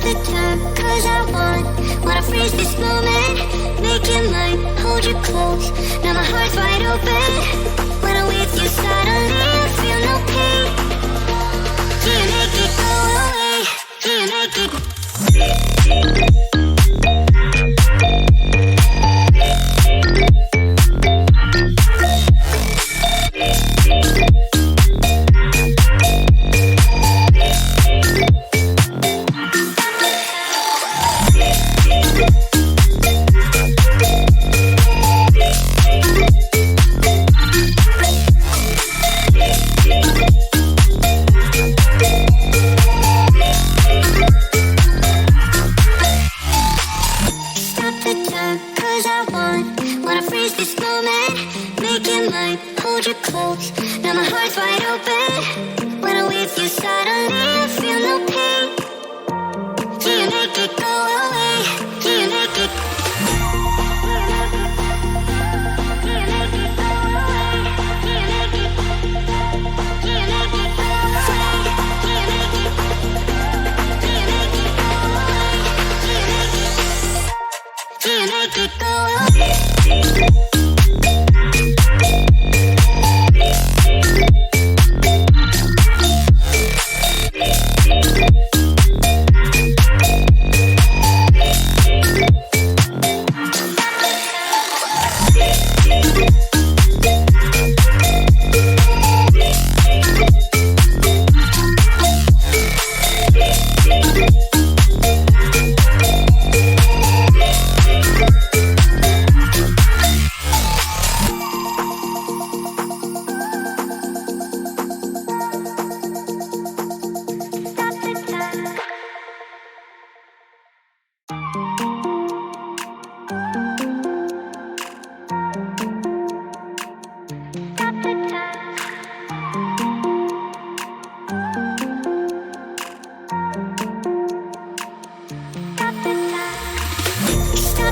the time, cause I wanna freeze this moment. Make it mine, hold you close. Now my heart's wide open. When I'm with you suddenly I feel no pain. Do you make it go away? Do you make it? Wanna freeze this moment, make it mine, hold you close. Now my heart's wide open. When I'm with you suddenly I feel no pain. Do you make it go away? Do you make it? Do you make it go away? Do you make it? Do you make it go away? Do you make it? Do you make it go away? Do you make it go away?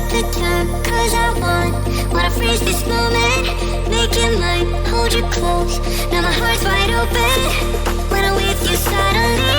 The time, cause I wanna freeze this moment, make it mine, hold you close. Now my heart's wide open. When I'm with you suddenly